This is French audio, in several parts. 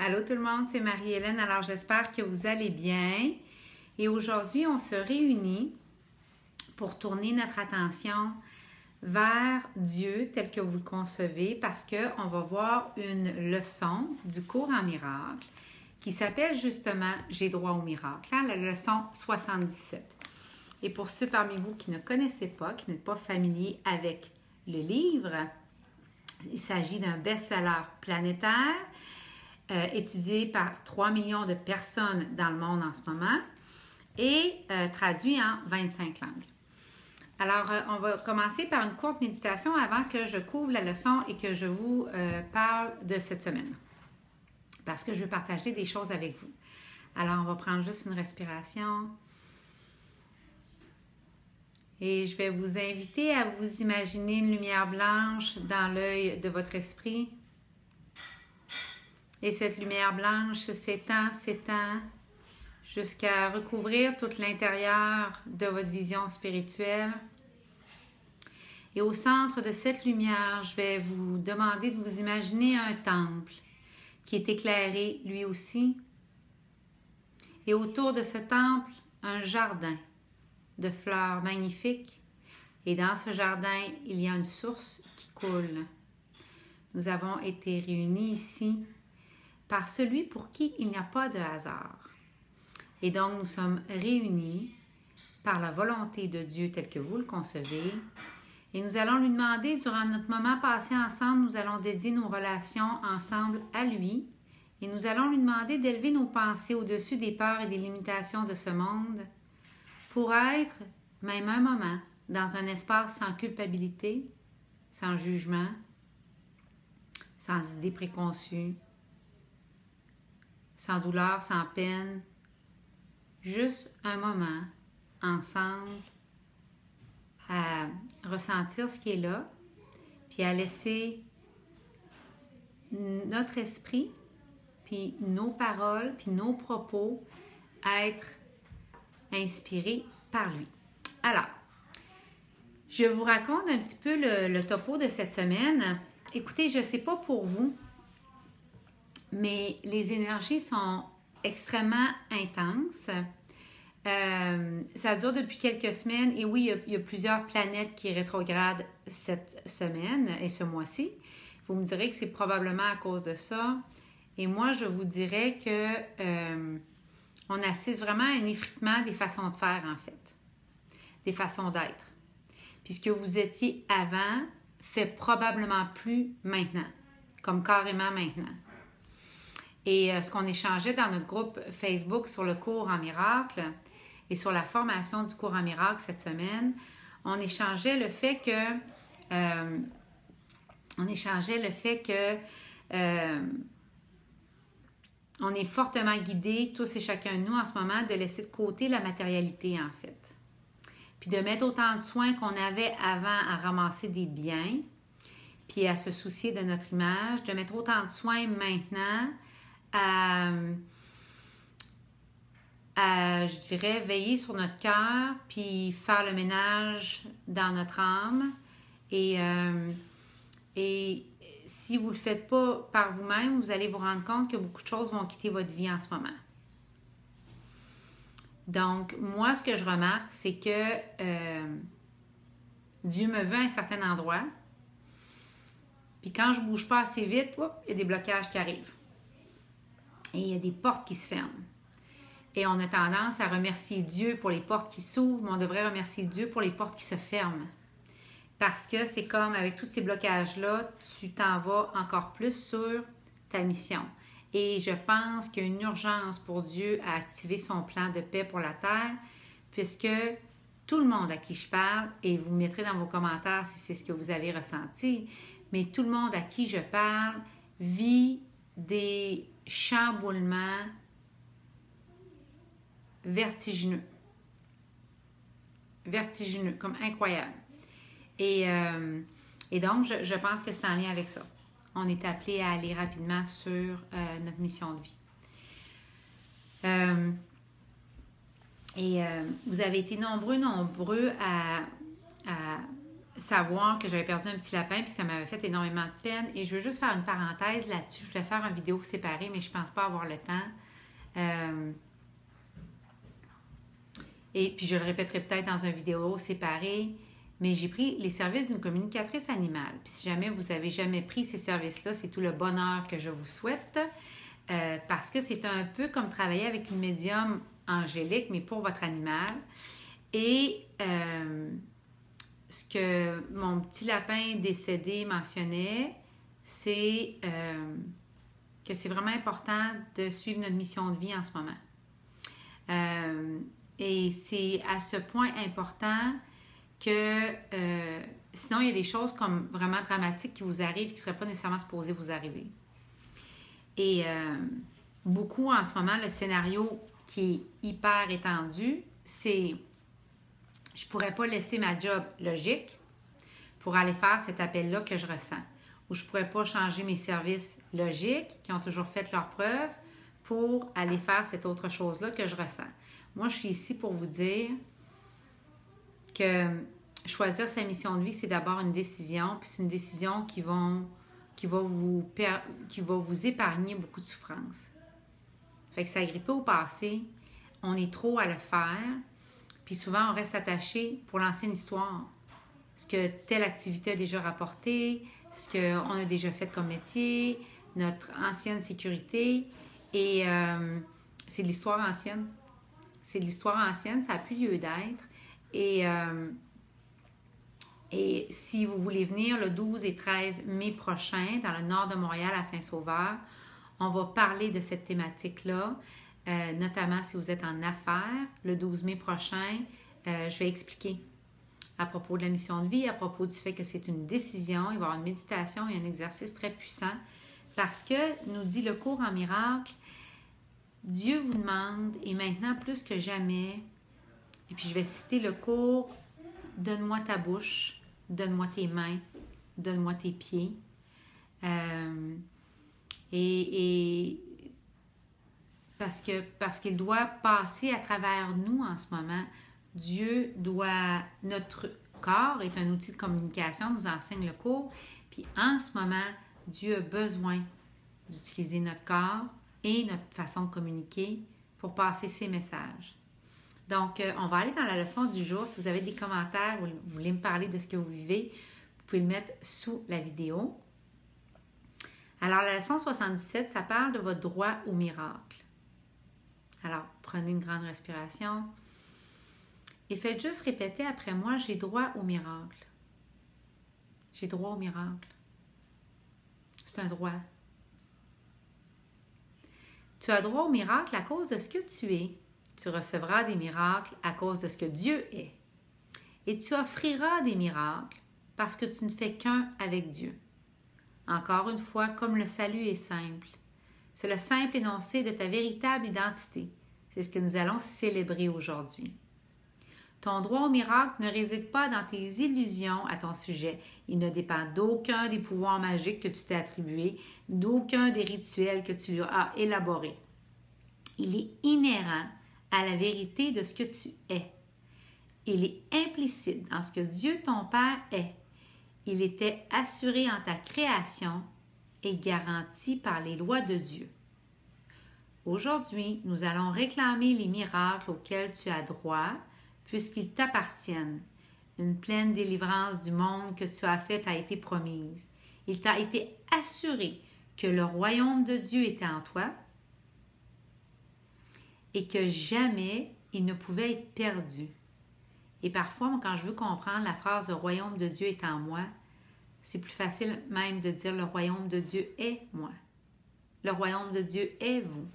Allô tout le monde, c'est Marie-Hélène. Alors j'espère que vous allez bien. Et aujourd'hui, on se réunit pour tourner notre attention vers Dieu tel que vous le concevez parce qu'on va voir une leçon du cours en miracle qui s'appelle justement J'ai droit au miracle, la leçon 77. Et pour ceux parmi vous qui ne connaissaient pas, qui n'êtes pas familiers avec le livre, il s'agit d'un best-seller planétaire étudié par 3 millions de personnes dans le monde en ce moment et traduit en 25 langues. Alors, on va commencer par une courte méditation avant que je couvre la leçon et que je vous parle de cette semaine. Parce que je veux partager des choses avec vous. Alors, on va prendre juste une respiration. Et je vais vous inviter à vous imaginer une lumière blanche dans l'œil de votre esprit. Et cette lumière blanche s'étend jusqu'à recouvrir tout l'intérieur de votre vision spirituelle. Et au centre de cette lumière, je vais vous demander de vous imaginer un temple qui est éclairé lui aussi. Et autour de ce temple, un jardin de fleurs magnifiques. Et dans ce jardin, il y a une source qui coule. Nous avons été réunis ici par celui pour qui il n'y a pas de hasard. Et donc, nous sommes réunis par la volonté de Dieu telle que vous le concevez. Et nous allons lui demander, durant notre moment passé ensemble, nous allons dédier nos relations ensemble à lui. Et nous allons lui demander d'élever nos pensées au-dessus des peurs et des limitations de ce monde pour être, même un moment, dans un espace sans culpabilité, sans jugement, sans idées préconçues, sans douleur, sans peine, juste un moment ensemble à ressentir ce qui est là, puis à laisser notre esprit, puis nos paroles, puis nos propos être inspirés par lui. Alors, je vous raconte un petit peu le topo de cette semaine. Écoutez, je ne sais pas pour vous, mais les énergies sont extrêmement intenses. Ça dure depuis quelques semaines et oui, il y a plusieurs planètes qui rétrogradent cette semaine et ce mois-ci. Vous me direz que c'est probablement à cause de ça. Et moi, je vous dirais que on assiste vraiment à un effritement des façons de faire, en fait, des façons d'être. Puis ce que vous étiez avant fait probablement plus maintenant, comme carrément maintenant. Et ce qu'on échangeait dans notre groupe Facebook sur le cours en miracle et sur la formation du cours en miracle cette semaine, on échangeait le fait que on est fortement guidés, tous et chacun de nous en ce moment, de laisser de côté la matérialité en fait. Puis de mettre autant de soins qu'on avait avant à ramasser des biens, puis à se soucier de notre image, de mettre autant de soins maintenant à, je dirais, veiller sur notre cœur, puis faire le ménage dans notre âme. Et si vous ne le faites pas par vous-même, vous allez vous rendre compte que beaucoup de choses vont quitter votre vie en ce moment. Donc, moi, ce que je remarque, c'est que Dieu me veut à un certain endroit. Puis quand je ne bouge pas assez vite, il y a des blocages qui arrivent. Et il y a des portes qui se ferment. Et on a tendance à remercier Dieu pour les portes qui s'ouvrent, mais on devrait remercier Dieu pour les portes qui se ferment. Parce que c'est comme avec tous ces blocages-là, tu t'en vas encore plus sur ta mission. Et je pense qu'il y a une urgence pour Dieu à activer son plan de paix pour la terre, puisque tout le monde à qui je parle, et vous mettrez dans vos commentaires si c'est ce que vous avez ressenti, mais tout le monde à qui je parle vit des chamboulements vertigineux. Vertigineux, comme incroyable. Et donc, je pense que c'est en lien avec ça. On est appelé à aller rapidement sur notre mission de vie. Vous avez été nombreux à savoir que j'avais perdu un petit lapin puis ça m'avait fait énormément de peine. Et je veux juste faire une parenthèse là-dessus. Je voulais faire une vidéo séparée, mais je pense pas avoir le temps. Et puis je le répéterai peut-être dans une vidéo séparée. Mais j'ai pris les services d'une communicatrice animale. Puis si jamais vous n'avez jamais pris ces services-là, c'est tout le bonheur que je vous souhaite. Parce que c'est un peu comme travailler avec une médium angélique, mais pour votre animal. Et ce que mon petit lapin décédé mentionnait, c'est que c'est vraiment important de suivre notre mission de vie en ce moment. Et c'est à ce point important que sinon, il y a des choses comme vraiment dramatiques qui vous arrivent qui ne seraient pas nécessairement supposées vous arriver. Et beaucoup en ce moment, le scénario qui est hyper étendu, c'est je ne pourrais pas laisser ma job logique pour aller faire cet appel-là que je ressens. Ou je ne pourrais pas changer mes services logiques qui ont toujours fait leurs preuves pour aller faire cette autre chose-là que je ressens. Moi, je suis ici pour vous dire que choisir sa mission de vie, c'est d'abord une décision, puis c'est une décision qui va vous épargner beaucoup de souffrance. Fait que s'agripper au passé, on est trop à le faire, puis souvent on reste attaché pour l'ancienne histoire. Ce que telle activité a déjà rapporté, ce qu'on a déjà fait comme métier, notre ancienne sécurité, et c'est de l'histoire ancienne. C'est de l'histoire ancienne, ça n'a plus lieu d'être. Et si vous voulez venir le 12 et 13 mai prochain, dans le nord de Montréal, à Saint-Sauveur, on va parler de cette thématique-là, notamment si vous êtes en affaires. Le 12 mai prochain, je vais expliquer à propos de la mission de vie, à propos du fait que c'est une décision. Il va y avoir une méditation et un exercice très puissant parce que, nous dit le cours en miracle, Dieu vous demande, et maintenant plus que jamais, et puis je vais citer le cours, donne-moi ta bouche, donne-moi tes mains, donne-moi tes pieds. Parce qu'il doit passer à travers nous en ce moment. Dieu doit, notre corps est un outil de communication, nous enseigne le cours. Puis en ce moment, Dieu a besoin d'utiliser notre corps et notre façon de communiquer pour passer ses messages. Donc, on va aller dans la leçon du jour. Si vous avez des commentaires ou vous voulez me parler de ce que vous vivez, vous pouvez le mettre sous la vidéo. Alors, la leçon 77, ça parle de votre droit au miracle. Alors, prenez une grande respiration et faites juste répéter après moi, j'ai droit au miracle. J'ai droit au miracle. C'est un droit. Tu as droit au miracle à cause de ce que tu es. Tu recevras des miracles à cause de ce que Dieu est. Et tu offriras des miracles parce que tu ne fais qu'un avec Dieu. Encore une fois, comme le salut est simple. C'est le simple énoncé de ta véritable identité. C'est ce que nous allons célébrer aujourd'hui. Ton droit au miracle ne réside pas dans tes illusions à ton sujet. Il ne dépend d'aucun des pouvoirs magiques que tu t'es attribués, d'aucun des rituels que tu as élaborés. Il est inhérent à la vérité de ce que tu es. Il est implicite dans ce que Dieu ton Père est. Il était assuré en ta création et garanti par les lois de Dieu. Aujourd'hui, nous allons réclamer les miracles auxquels tu as droit, puisqu'ils t'appartiennent. Une pleine délivrance du monde que tu as fait a été promise. Il t'a été assuré que le royaume de Dieu était en toi et que jamais il ne pouvait être perdu. Et parfois, moi, quand je veux comprendre la phrase « le royaume de Dieu est en moi », c'est plus facile même de dire « le royaume de Dieu est moi ». Le royaume de Dieu est vous.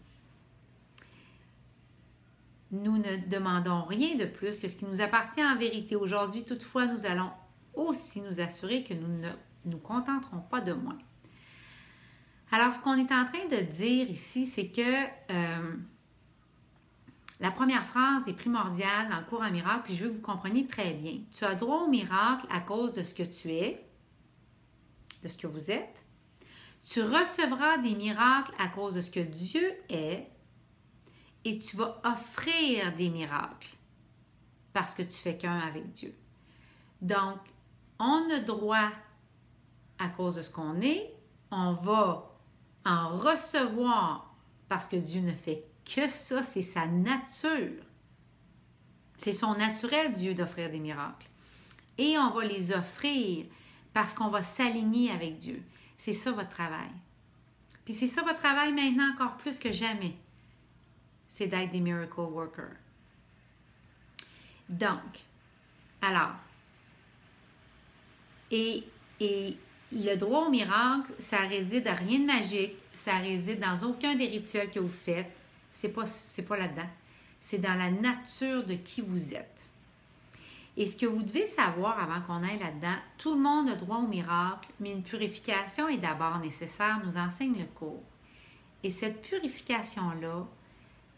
Nous ne demandons rien de plus que ce qui nous appartient en vérité. Aujourd'hui, toutefois, nous allons aussi nous assurer que nous ne nous contenterons pas de moins. Alors, ce qu'on est en train de dire ici, c'est que la première phrase est primordiale dans le cours en miracle, puis je veux que vous compreniez très bien. Tu as droit au miracle à cause de ce que tu es, de ce que vous êtes. Tu recevras des miracles à cause de ce que Dieu est. Et tu vas offrir des miracles parce que tu fais qu'un avec Dieu. Donc, on a droit, à cause de ce qu'on est, on va en recevoir parce que Dieu ne fait que ça, c'est sa nature. C'est son naturel, Dieu, d'offrir des miracles. Et on va les offrir parce qu'on va s'aligner avec Dieu. C'est ça votre travail. Puis c'est ça votre travail maintenant encore plus que jamais. C'est d'être des miracle workers. Donc, alors, et le droit au miracle, ça réside à rien de magique, ça réside dans aucun des rituels que vous faites. C'est pas là-dedans. C'est dans la nature de qui vous êtes. Et ce que vous devez savoir avant qu'on aille là-dedans, tout le monde a droit au miracle, mais une purification est d'abord nécessaire, nous enseigne le cours. Et cette purification-là,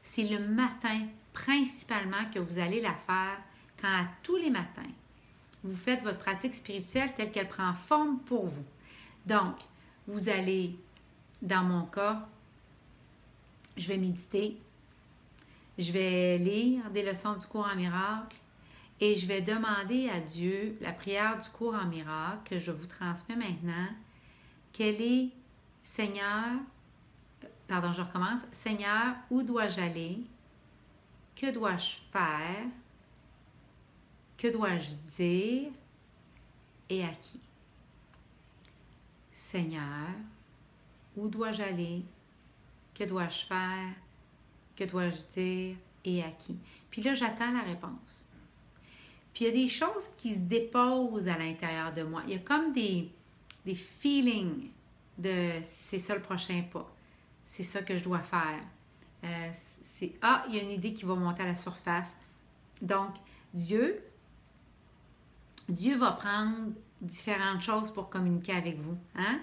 c'est le matin principalement que vous allez la faire quand à tous les matins, vous faites votre pratique spirituelle telle qu'elle prend forme pour vous. Donc, vous allez, dans mon cas, je vais méditer, je vais lire des leçons du cours en miracle et je vais demander à Dieu la prière du cours en miracle que je vous transmets maintenant. Quel est, Seigneur, je recommence. Seigneur, où dois-je aller? Que dois-je faire? Que dois-je dire? Et à qui? Seigneur, où dois-je aller? Que dois-je faire? Que dois-je dire? Et à qui? Puis là, j'attends la réponse. Puis il y a des choses qui se déposent à l'intérieur de moi. Il y a comme des feelings de c'est ça le prochain pas. C'est ça que je dois faire. Il y a une idée qui va monter à la surface. Donc, Dieu va prendre différentes choses pour communiquer avec vous. Hein?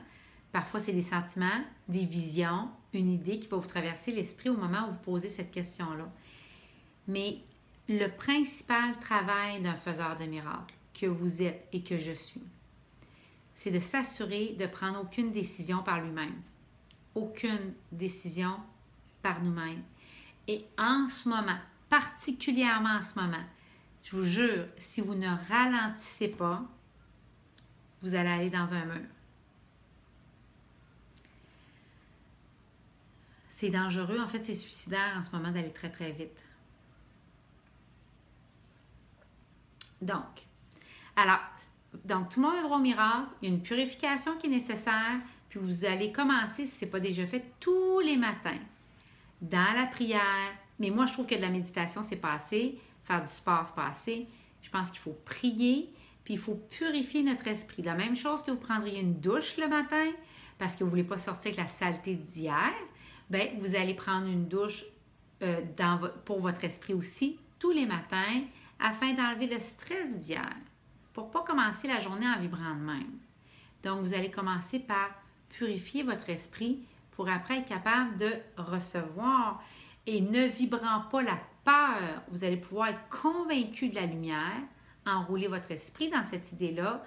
Parfois, c'est des sentiments, des visions, une idée qui va vous traverser l'esprit au moment où vous posez cette question-là. Mais le principal travail d'un faiseur de miracles que vous êtes et que je suis, c'est de s'assurer de prendre aucune décision par lui-même. Aucune décision par nous-mêmes. Et en ce moment, particulièrement en ce moment, je vous jure, si vous ne ralentissez pas, vous allez aller dans un mur. C'est dangereux, en fait, c'est suicidaire en ce moment d'aller très, très vite. Donc, tout le monde a droit au miracle, il y a une purification qui est nécessaire, puis vous allez commencer, si ce n'est pas déjà fait, tous les matins, dans la prière. Mais moi, je trouve que de la méditation, c'est pas assez. Faire du sport, c'est pas assez. Je pense qu'il faut prier, puis il faut purifier notre esprit. La même chose que vous prendriez une douche le matin, parce que vous ne voulez pas sortir avec la saleté d'hier, bien, vous allez prendre une douche pour votre esprit aussi, tous les matins, afin d'enlever le stress d'hier, pour ne pas commencer la journée en vibrant de même. Donc, vous allez commencer par purifier votre esprit pour après être capable de recevoir et ne vibrant pas la peur, vous allez pouvoir être convaincu de la lumière, enrouler votre esprit dans cette idée-là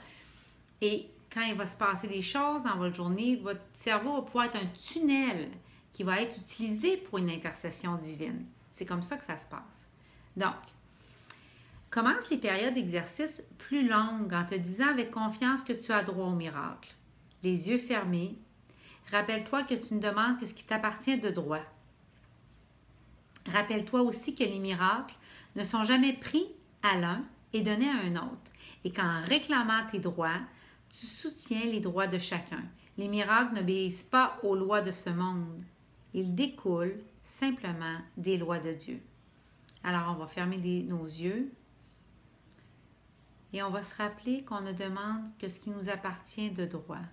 et quand il va se passer des choses dans votre journée, votre cerveau va pouvoir être un tunnel qui va être utilisé pour une intercession divine. C'est comme ça que ça se passe. Donc, commence les périodes d'exercice plus longues en te disant avec confiance que tu as droit au miracle. Les yeux fermés, rappelle-toi que tu ne demandes que ce qui t'appartient de droit. Rappelle-toi aussi que les miracles ne sont jamais pris à l'un et donnés à un autre, et qu'en réclamant tes droits, tu soutiens les droits de chacun. Les miracles n'obéissent pas aux lois de ce monde. Ils découlent simplement des lois de Dieu. Alors, on va fermer nos yeux et on va se rappeler qu'on ne demande que ce qui nous appartient de droit.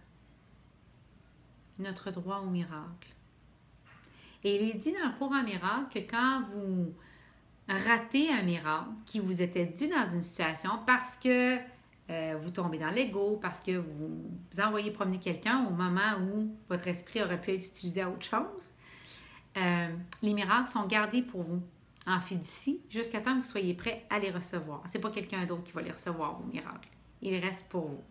Notre droit au miracle. Et il est dit dans le cours en miracle que quand vous ratez un miracle qui vous était dû dans une situation parce que vous tombez dans l'ego, parce que vous envoyez promener quelqu'un au moment où votre esprit aurait pu être utilisé à autre chose, les miracles sont gardés pour vous en fiducie jusqu'à temps que vous soyez prêt à les recevoir. Ce n'est pas quelqu'un d'autre qui va les recevoir, vos miracles. Ils restent pour vous.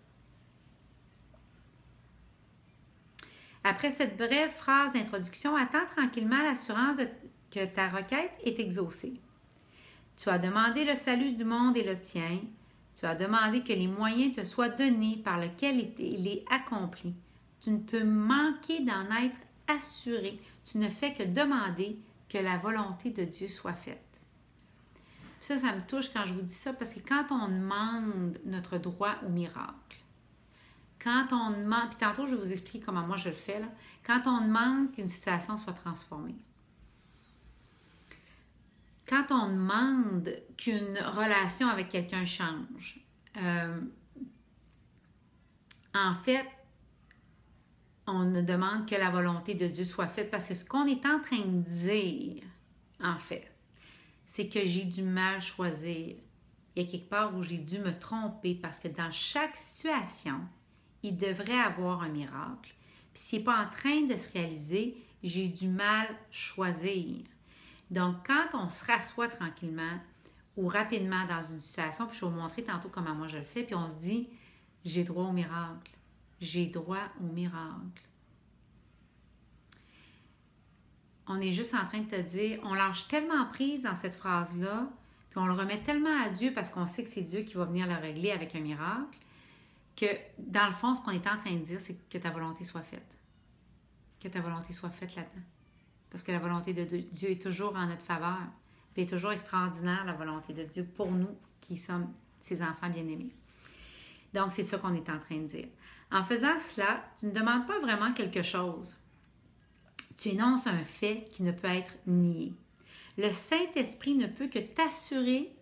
Après cette brève phrase d'introduction, attends tranquillement l'assurance que ta requête est exaucée. Tu as demandé le salut du monde et le tien. Tu as demandé que les moyens te soient donnés par lesquels il est accompli. Tu ne peux manquer d'en être assuré. Tu ne fais que demander que la volonté de Dieu soit faite. Ça me touche quand je vous dis ça parce que quand on demande notre droit au miracle, quand on demande, puis tantôt je vais vous expliquer comment moi je le fais, là, quand on demande qu'une situation soit transformée, quand on demande qu'une relation avec quelqu'un change, en fait, on ne demande que la volonté de Dieu soit faite parce que ce qu'on est en train de dire, en fait, c'est que j'ai dû mal choisir. Il y a quelque part où j'ai dû me tromper parce que dans chaque situation, il devrait avoir un miracle. Puis s'il n'est pas en train de se réaliser, j'ai dû mal choisir. Donc, quand on se rassoit tranquillement ou rapidement dans une situation, puis je vais vous montrer tantôt comment moi je le fais, puis on se dit, j'ai droit au miracle. J'ai droit au miracle. On est juste en train de te dire, on lâche tellement prise dans cette phrase-là, puis on le remet tellement à Dieu parce qu'on sait que c'est Dieu qui va venir le régler avec un miracle, que dans le fond, ce qu'on est en train de dire, c'est que ta volonté soit faite. Que ta volonté soit faite là-dedans. Parce que la volonté de Dieu est toujours en notre faveur. Puis est toujours extraordinaire, la volonté de Dieu, pour nous qui sommes ses enfants bien-aimés. Donc, c'est ça qu'on est en train de dire. En faisant cela, tu ne demandes pas vraiment quelque chose. Tu énonces un fait qui ne peut être nié. Le Saint-Esprit ne peut que t'assurer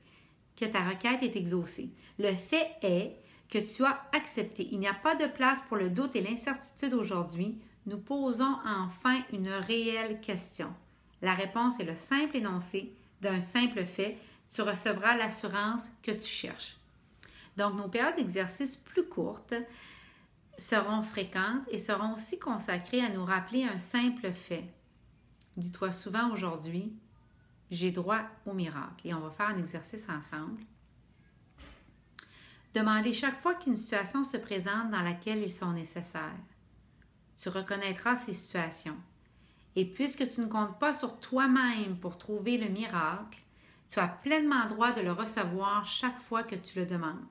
que ta requête est exaucée. Le fait est que tu as accepté. Il n'y a pas de place pour le doute et l'incertitude aujourd'hui. Nous posons enfin une réelle question. La réponse est le simple énoncé d'un simple fait. Tu recevras l'assurance que tu cherches. Donc, nos périodes d'exercice plus courtes seront fréquentes et seront aussi consacrées à nous rappeler un simple fait. Dis-toi souvent aujourd'hui, j'ai droit au miracle. Et on va faire un exercice ensemble. Demandez chaque fois qu'une situation se présente dans laquelle ils sont nécessaires. Tu reconnaîtras ces situations. Et puisque tu ne comptes pas sur toi-même pour trouver le miracle, tu as pleinement droit de le recevoir chaque fois que tu le demandes.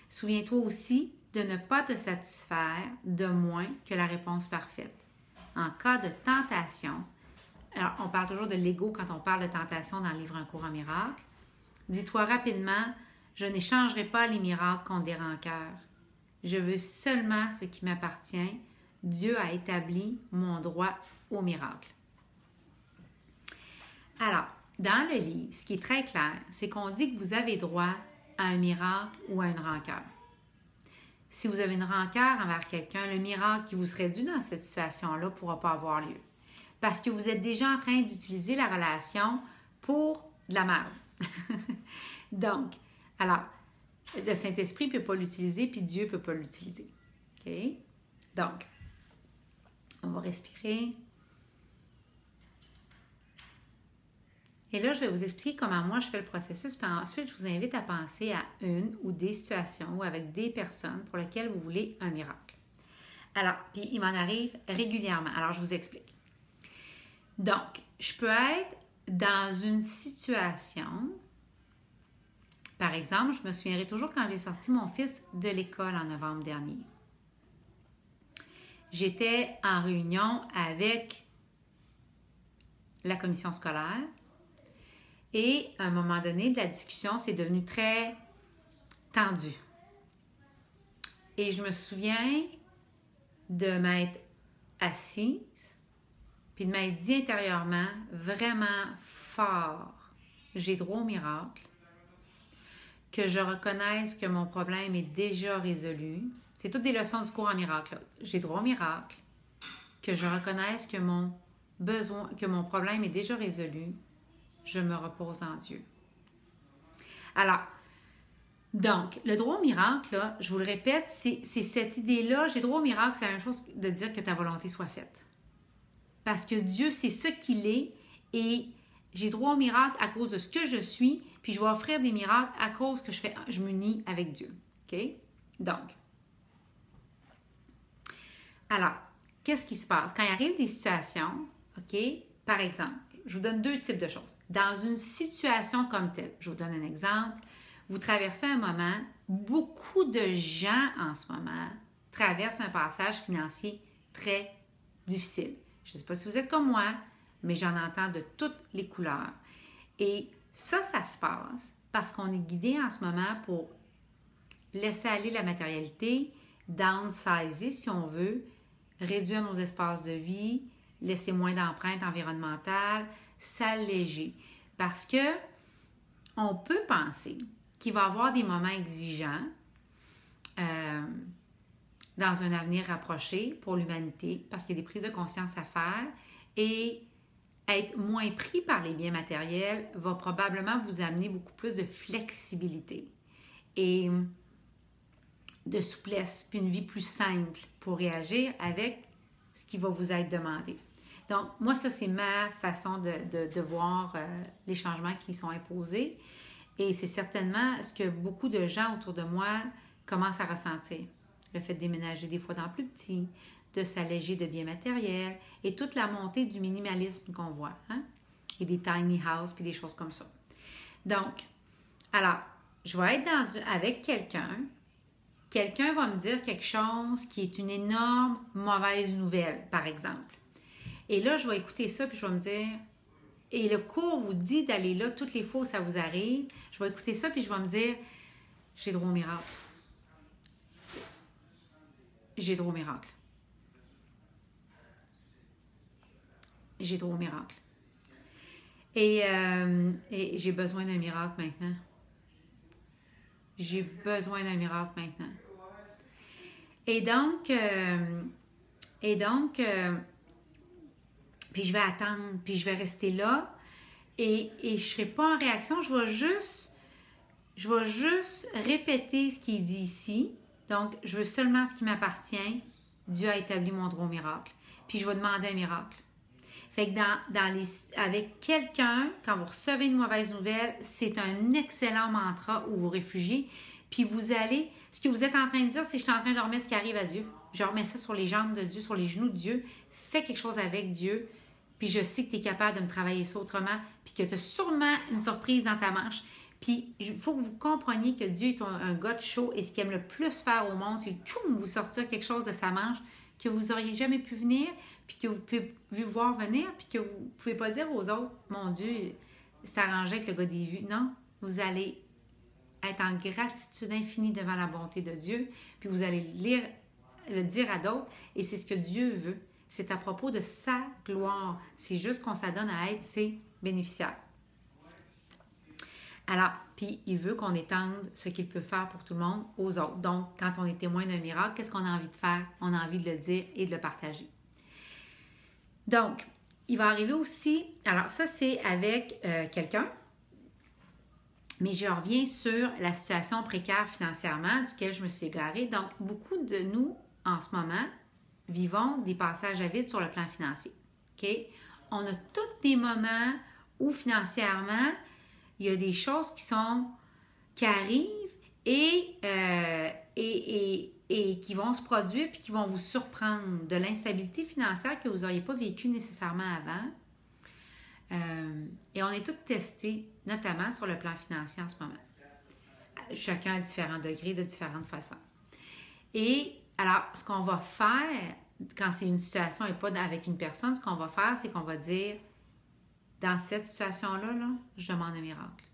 Souviens-toi aussi de ne pas te satisfaire de moins que la réponse parfaite. En cas de tentation, alors on parle toujours de l'ego quand on parle de tentation dans le livre Un cours en miracle, dis-toi rapidement, je n'échangerai pas les miracles contre des rancœurs. Je veux seulement ce qui m'appartient. Dieu a établi mon droit au miracle. Alors, dans le livre, ce qui est très clair, c'est qu'on dit que vous avez droit à un miracle ou à une rancœur. Si vous avez une rancœur envers quelqu'un, le miracle qui vous serait dû dans cette situation-là ne pourra pas avoir lieu. Parce que vous êtes déjà en train d'utiliser la relation pour de la merde. Donc, alors, le Saint-Esprit ne peut pas l'utiliser, puis Dieu ne peut pas l'utiliser. OK? Donc, on va respirer. Et là, je vais vous expliquer comment moi je fais le processus. Puis ensuite, je vous invite à penser à une ou des situations ou avec des personnes pour lesquelles vous voulez un miracle. Alors, puis il m'en arrive régulièrement. Alors, je vous explique. Donc, je peux être dans une situation, par exemple, je me souviendrai toujours quand j'ai sorti mon fils de l'école en novembre dernier. J'étais en réunion avec la commission scolaire. Et à un moment donné de la discussion, c'est devenu très tendu. Et je me souviens de m'être assise, puis de m'être dit intérieurement, vraiment fort, j'ai droit au miracle, que je reconnaisse que mon problème est déjà résolu. C'est toutes des leçons du cours en miracle. J'ai droit au miracle, que je reconnaisse que mon besoin, que mon problème est déjà résolu. Je me repose en Dieu. Alors, donc, le droit au miracle, là, je vous le répète, c'est cette idée-là, j'ai droit au miracle, c'est la même chose de dire que ta volonté soit faite. Parce que Dieu, c'est ce qu'il est et j'ai droit au miracle à cause de ce que je suis, puis je vais offrir des miracles à cause que je m'unis avec Dieu. OK? Donc, alors, qu'est-ce qui se passe? Quand il arrive des situations, OK, par exemple, je vous donne deux types de choses. Dans une situation comme telle, je vous donne un exemple, vous traversez un moment, beaucoup de gens en ce moment traversent un passage financier très difficile. Je ne sais pas si vous êtes comme moi, mais j'en entends de toutes les couleurs. Et ça se passe parce qu'on est guidé en ce moment pour laisser aller la matérialité, downsizer si on veut, réduire nos espaces de vie, laisser moins d'empreintes environnementales, s'alléger. Parce que on peut penser qu'il va y avoir des moments exigeants dans un avenir rapproché pour l'humanité, parce qu'il y a des prises de conscience à faire, et être moins pris par les biens matériels va probablement vous amener beaucoup plus de flexibilité et de souplesse, puis une vie plus simple pour réagir avec ce qui va vous être demandé. Donc, moi, ça, c'est ma façon de voir les changements qui sont imposés. Et c'est certainement ce que beaucoup de gens autour de moi commencent à ressentir. Le fait de déménager des fois dans le plus petit, de s'alléger de biens matériels et toute la montée du minimalisme qu'on voit. Hein? Et des tiny houses puis des choses comme ça. Donc, alors, je vais être avec quelqu'un. Quelqu'un va me dire quelque chose qui est une énorme mauvaise nouvelle, par exemple. Et là, je vais écouter ça, puis je vais me dire, et le cours vous dit d'aller là toutes les fois où ça vous arrive. Je vais écouter ça, puis je vais me dire, j'ai droit au miracle. J'ai droit au miracle. J'ai droit au miracle. Et j'ai besoin d'un miracle maintenant. J'ai besoin d'un miracle maintenant. Et donc, puis je vais attendre, puis je vais rester là et je ne serai pas en réaction. Je vais juste répéter ce qui est dit ici. Donc, je veux seulement ce qui m'appartient. Dieu a établi mon droit au miracle. Puis je vais demander un miracle. Fait que avec quelqu'un, quand vous recevez une mauvaise nouvelle, c'est un excellent mantra où vous réfugiez. Puis vous allez, ce que vous êtes en train de dire, c'est je suis en train de remettre ce qui arrive à Dieu. Je remets ça sur les jambes de Dieu, sur les genoux de Dieu. Fais quelque chose avec Dieu. Puis je sais que tu es capable de me travailler ça autrement. Puis que tu as sûrement une surprise dans ta manche. Puis il faut que vous compreniez que Dieu est un gars de show et ce qu'il aime le plus faire au monde, c'est tchoum, vous sortir quelque chose de sa manche que vous n'auriez jamais pu venir, puis que vous pouvez vu voir venir, puis que vous ne pouvez pas dire aux autres, mon Dieu, c'est arrangé avec le gars des vues. Non, vous allez être en gratitude infinie devant la bonté de Dieu, puis vous allez le dire à d'autres, et c'est ce que Dieu veut. C'est à propos de sa gloire. C'est juste qu'on s'adonne à être ses bénéficiaires. Alors, puis il veut qu'on étende ce qu'il peut faire pour tout le monde aux autres. Donc, quand on est témoin d'un miracle, qu'est-ce qu'on a envie de faire? On a envie de le dire et de le partager. Donc, il va arriver aussi, alors ça c'est avec quelqu'un, mais je reviens sur la situation précaire financièrement duquel je me suis égarée. Donc, beaucoup de nous, en ce moment, vivons des passages à vide sur le plan financier. OK? On a tous des moments où financièrement, il y a des choses qui arrivent et qui vont se produire puis qui vont vous surprendre. De l'instabilité financière que vous n'auriez pas vécu nécessairement avant. Et on est tous testés, notamment sur le plan financier en ce moment. Chacun à différents degrés, de différentes façons. Et alors, ce qu'on va faire, quand c'est une situation et pas avec une personne, ce qu'on va faire, c'est qu'on va dire, dans cette situation-là, là, je demande un miracle.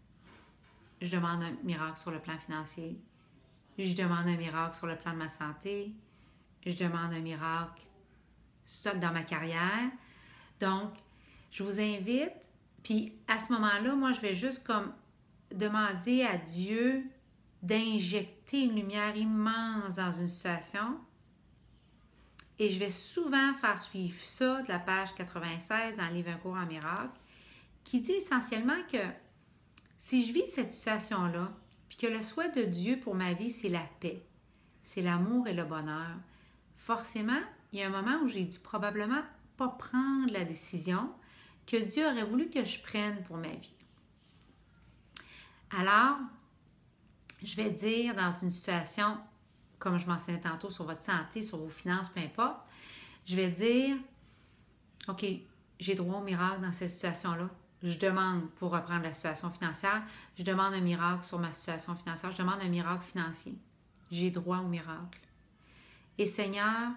Je demande un miracle sur le plan financier. Je demande un miracle sur le plan de ma santé. Je demande un miracle dans ma carrière. Donc, je vous invite, puis à ce moment-là, moi, je vais juste comme demander à Dieu d'injecter une lumière immense dans une situation. Et je vais souvent faire suivre ça de la page 96 dans le livre Un cours en miracle, qui dit essentiellement que si je vis cette situation-là, puis que le souhait de Dieu pour ma vie, c'est la paix, c'est l'amour et le bonheur, forcément, il y a un moment où j'ai dû probablement pas prendre la décision que Dieu aurait voulu que je prenne pour ma vie. Alors, je vais dire dans une situation, comme je mentionnais tantôt, sur votre santé, sur vos finances, peu importe, je vais dire, OK, j'ai droit au miracle dans cette situation-là. je demande, pour reprendre la situation financière, je demande un miracle sur ma situation financière, je demande un miracle financier. J'ai droit au miracle. Et Seigneur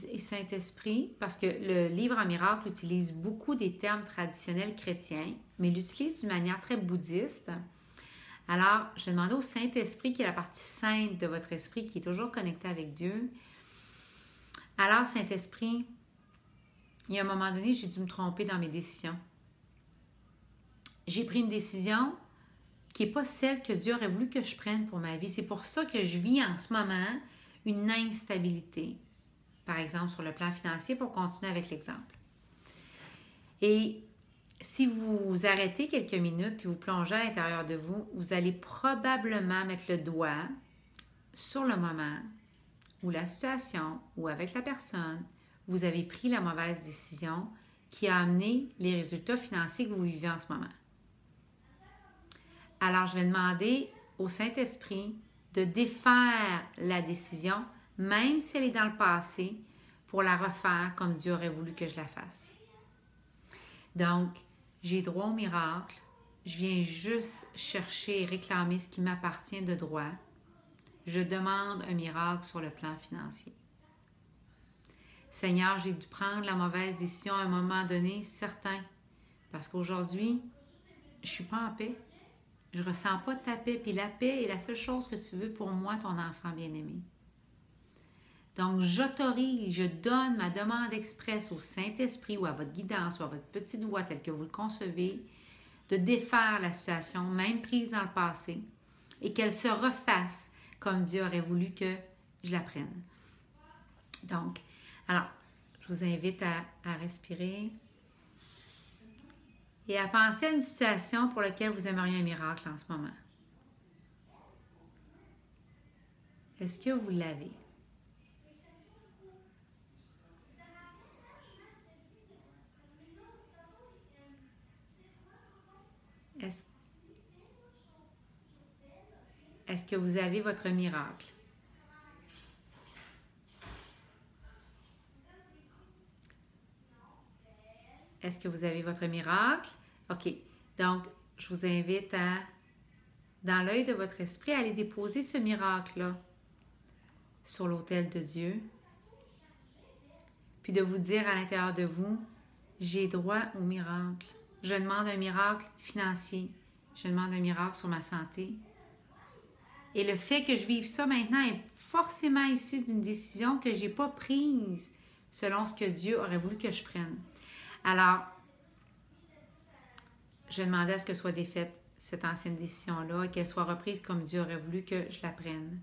et Saint-Esprit, parce que le livre en miracle utilise beaucoup des termes traditionnels chrétiens, mais il l'utilise d'une manière très bouddhiste. Alors, je vais demander au Saint-Esprit, qui est la partie sainte de votre esprit, qui est toujours connecté avec Dieu. Alors, Saint-Esprit, il y a un moment donné, j'ai dû me tromper dans mes décisions. J'ai pris une décision qui n'est pas celle que Dieu aurait voulu que je prenne pour ma vie. C'est pour ça que je vis en ce moment une instabilité. Par exemple, sur le plan financier, pour continuer avec l'exemple. Et si vous arrêtez quelques minutes puis vous plongez à l'intérieur de vous, vous allez probablement mettre le doigt sur le moment où la situation ou avec la personne, vous avez pris la mauvaise décision qui a amené les résultats financiers que vous vivez en ce moment. Alors, je vais demander au Saint-Esprit de défaire la décision, même si elle est dans le passé, pour la refaire comme Dieu aurait voulu que je la fasse. Donc, j'ai droit au miracle. Je viens juste chercher et réclamer ce qui m'appartient de droit. Je demande un miracle sur le plan financier. Seigneur, j'ai dû prendre la mauvaise décision à un moment donné, certain, parce qu'aujourd'hui, je ne suis pas en paix. Je ne ressens pas ta paix, puis la paix est la seule chose que tu veux pour moi, ton enfant bien-aimé. Donc, j'autorise, je donne ma demande expresse au Saint-Esprit ou à votre guidance ou à votre petite voix telle que vous le concevez, de défaire la situation, même prise dans le passé, et qu'elle se refasse comme Dieu aurait voulu que je la prenne. Donc, alors, je vous invite à respirer et à penser à une situation pour laquelle vous aimeriez un miracle en ce moment. Est-ce que vous l'avez? Est-ce que vous avez votre miracle? Est-ce que vous avez votre miracle? OK. Donc, je vous invite à, dans l'œil de votre esprit, à aller déposer ce miracle-là sur l'autel de Dieu. Puis de vous dire à l'intérieur de vous, j'ai droit au miracle. Je demande un miracle financier. Je demande un miracle sur ma santé. Et le fait que je vive ça maintenant est forcément issu d'une décision que je n'ai pas prise selon ce que Dieu aurait voulu que je prenne. Alors, je vais demander à ce que soit défaite cette ancienne décision-là et qu'elle soit reprise comme Dieu aurait voulu que je la prenne.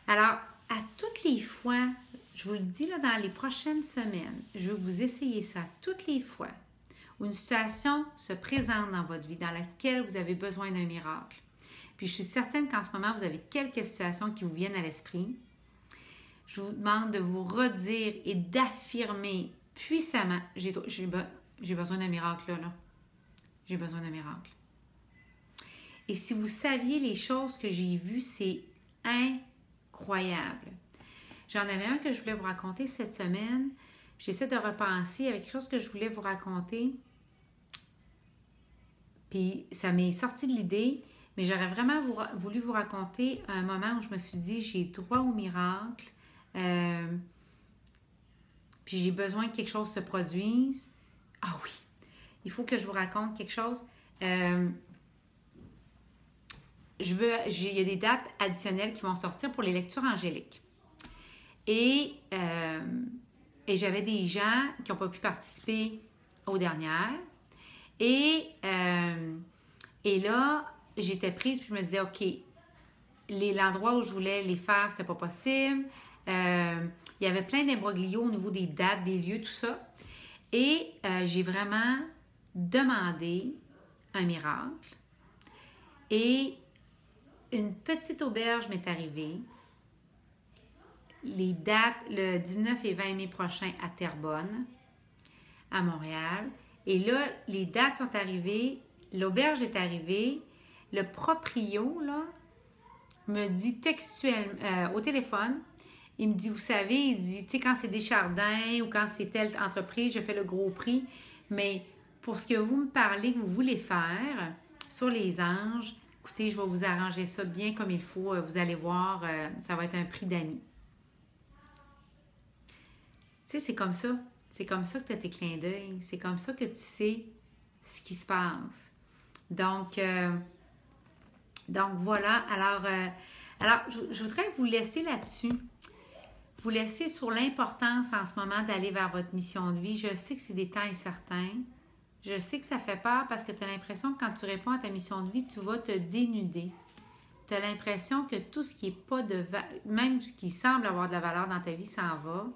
Alors, à toutes les fois, je vous le dis là, dans les prochaines semaines, je veux que vous essayiez ça toutes les fois où une situation se présente dans votre vie dans laquelle vous avez besoin d'un miracle. Puis je suis certaine qu'en ce moment, vous avez quelques situations qui vous viennent à l'esprit. Je vous demande de vous redire et d'affirmer puissamment, j'ai besoin d'un miracle là. J'ai besoin d'un miracle. Et si vous saviez les choses que j'ai vues, c'est incroyable. J'en avais un que je voulais vous raconter cette semaine. J'essaie de repenser avec quelque chose que je voulais vous raconter. Puis ça m'est sorti de l'idée, mais j'aurais vraiment voulu vous raconter un moment où je me suis dit, j'ai droit au miracle. Puis j'ai besoin que quelque chose se produise. Ah oui, il faut que je vous raconte quelque chose. Il y a des dates additionnelles qui vont sortir pour les lectures angéliques. Et j'avais des gens qui n'ont pas pu participer aux dernières. Et là, j'étais prise puis je me disais, OK, l'endroit où je voulais les faire, c'était pas possible. Il y avait plein d'imbroglios au niveau des dates, des lieux, tout ça. Et j'ai vraiment demandé un miracle. Et une petite auberge m'est arrivée. Les dates, le 19 et 20 mai prochain à Terrebonne, à Montréal. Et là, les dates sont arrivées, l'auberge est arrivée, le proprio, là, me dit textuellement, au téléphone, il me dit, vous savez, il dit, tu sais, quand c'est Desjardins ou quand c'est telle entreprise, je fais le gros prix, mais pour ce que vous me parlez, que vous voulez faire sur les anges, écoutez, je vais vous arranger ça bien comme il faut. Vous allez voir, ça va être un prix d'amis. Tu sais, c'est comme ça. C'est comme ça que tu as tes clins d'œil. C'est comme ça que tu sais ce qui se passe. Donc voilà. Alors je voudrais vous laisser là-dessus. Vous laisser sur l'importance en ce moment d'aller vers votre mission de vie. Je sais que c'est des temps incertains. Je sais que ça fait peur parce que tu as l'impression que quand tu réponds à ta mission de vie, tu vas te dénuder. Tu as l'impression que tout ce qui est pas de même ce qui semble avoir de la valeur dans ta vie s'en va.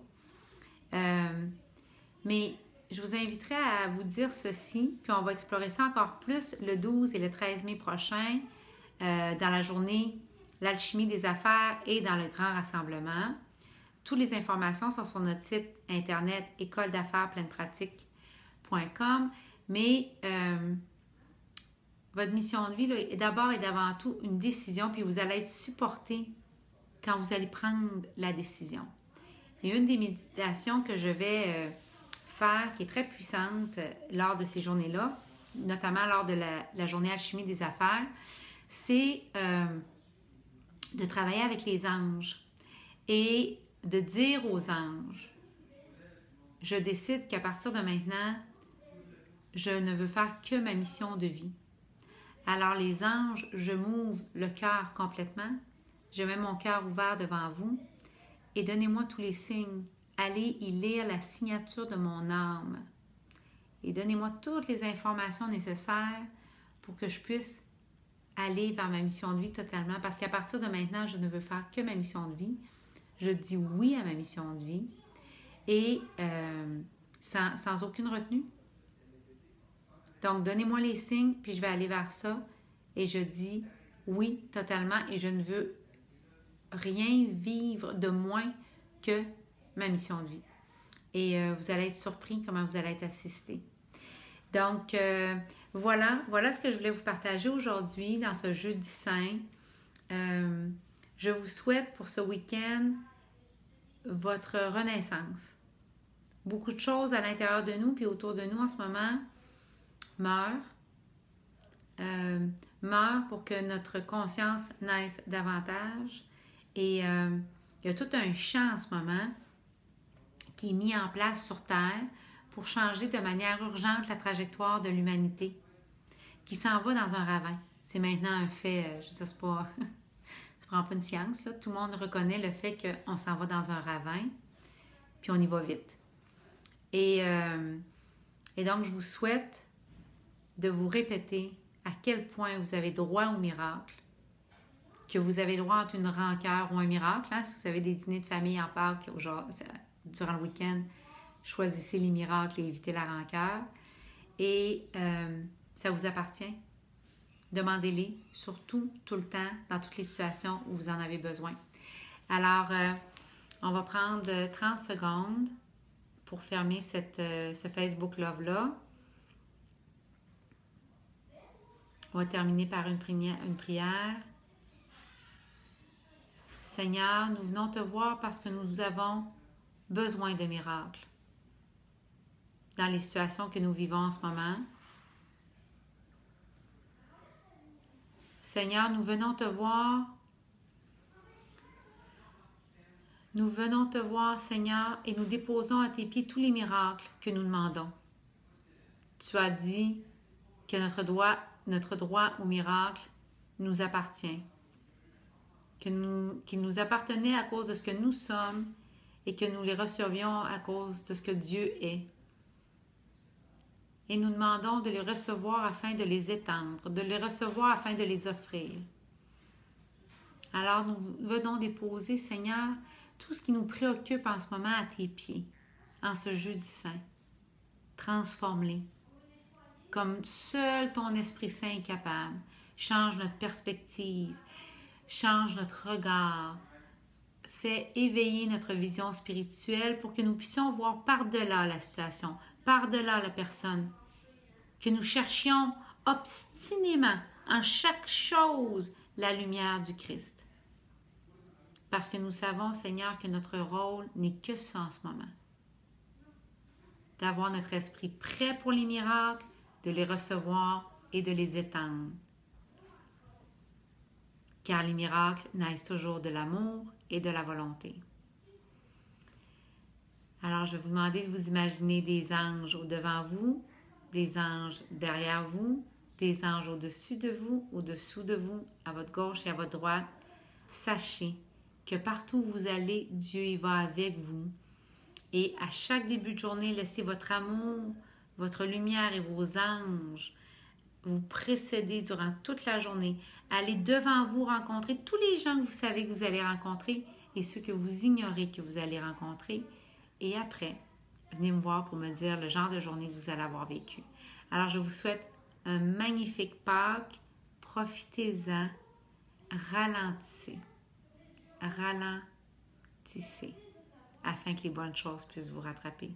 Mais je vous inviterai à vous dire ceci, puis on va explorer ça encore plus le 12 et le 13 mai prochain dans la journée L'Alchimie des affaires et dans le grand rassemblement. Toutes les informations sont sur notre site internet école-d'affaires-pleine-pratique.com. Mais votre mission de vie là, est d'abord et d'avant tout une décision, puis vous allez être supporté quand vous allez prendre la décision. Et une des méditations que je vais faire, qui est très puissante lors de ces journées-là, notamment lors de la journée Alchimie des affaires, c'est de travailler avec les anges et de dire aux anges, je décide qu'à partir de maintenant, je ne veux faire que ma mission de vie. Alors les anges, je m'ouvre le cœur complètement, je mets mon cœur ouvert devant vous et donnez-moi tous les signes. Allez y lire la signature de mon âme et donnez-moi toutes les informations nécessaires pour que je puisse aller vers ma mission de vie totalement. Parce qu'à partir de maintenant, je ne veux faire que ma mission de vie. Je dis oui à ma mission de vie et sans aucune retenue. Donc, donnez-moi les signes, puis je vais aller vers ça. Et je dis oui totalement et je ne veux rien vivre de moins que ma mission de vie. Et vous allez être surpris comment vous allez être assisté. Donc, voilà ce que je voulais vous partager aujourd'hui dans ce Jeudi Saint. Je vous souhaite pour ce week-end votre renaissance. Beaucoup de choses à l'intérieur de nous puis autour de nous en ce moment meurent pour que notre conscience naisse davantage. Et il y a tout un champ en ce moment qui est mis en place sur Terre pour changer de manière urgente la trajectoire de l'humanité qui s'en va dans un ravin. C'est maintenant un fait, je veux dire, c'est pas... ça prend pas une science, là. Tout le monde reconnaît le fait qu'on s'en va dans un ravin, puis on y va vite. Et donc, je vous souhaite de vous répéter à quel point vous avez droit au miracle, que vous avez droit entre une rancœur ou un miracle. Hein? Si vous avez des dîners de famille en Pâques durant le week-end, choisissez les miracles et évitez la rancœur. Et ça vous appartient. Demandez-les, surtout, tout le temps, dans toutes les situations où vous en avez besoin. Alors, on va prendre 30 secondes pour fermer ce Facebook Love-là. On va terminer par une prière. Seigneur, nous venons te voir parce que nous avons besoin de miracles dans les situations que nous vivons en ce moment. Seigneur, nous venons te voir. Nous venons te voir, Seigneur, et nous déposons à tes pieds tous les miracles que nous demandons. Tu as dit que notre droit au miracle nous appartient, qu'il nous appartenait à cause de ce que nous sommes et que nous les recevions à cause de ce que Dieu est. Et nous demandons de les recevoir afin de les étendre, de les recevoir afin de les offrir. Alors nous venons déposer, Seigneur, tout ce qui nous préoccupe en ce moment à tes pieds, en ce Jeudi Saint. Transforme-les. Comme seul ton Esprit Saint est capable. Change notre perspective, change notre regard, fais éveiller notre vision spirituelle pour que nous puissions voir par-delà la situation, par-delà la personne, que nous cherchions obstinément en chaque chose la lumière du Christ. Parce que nous savons, Seigneur, que notre rôle n'est que ça en ce moment. D'avoir notre esprit prêt pour les miracles, de les recevoir et de les étendre. Car les miracles naissent toujours de l'amour et de la volonté. Alors, je vais vous demander de vous imaginer des anges au-devant vous, des anges derrière vous, des anges au-dessus de vous, au-dessous de vous, à votre gauche et à votre droite. Sachez que partout où vous allez, Dieu y va avec vous. Et à chaque début de journée, laissez votre amour, votre lumière et vos anges vous précéder durant toute la journée. Allez devant vous rencontrer tous les gens que vous savez que vous allez rencontrer et ceux que vous ignorez que vous allez rencontrer. Et après, venez me voir pour me dire le genre de journée que vous allez avoir vécu. Alors, je vous souhaite un magnifique Pâques. Profitez-en. Ralentissez. Ralentissez afin que les bonnes choses puissent vous rattraper.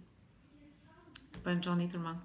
Bonne journée tout le monde.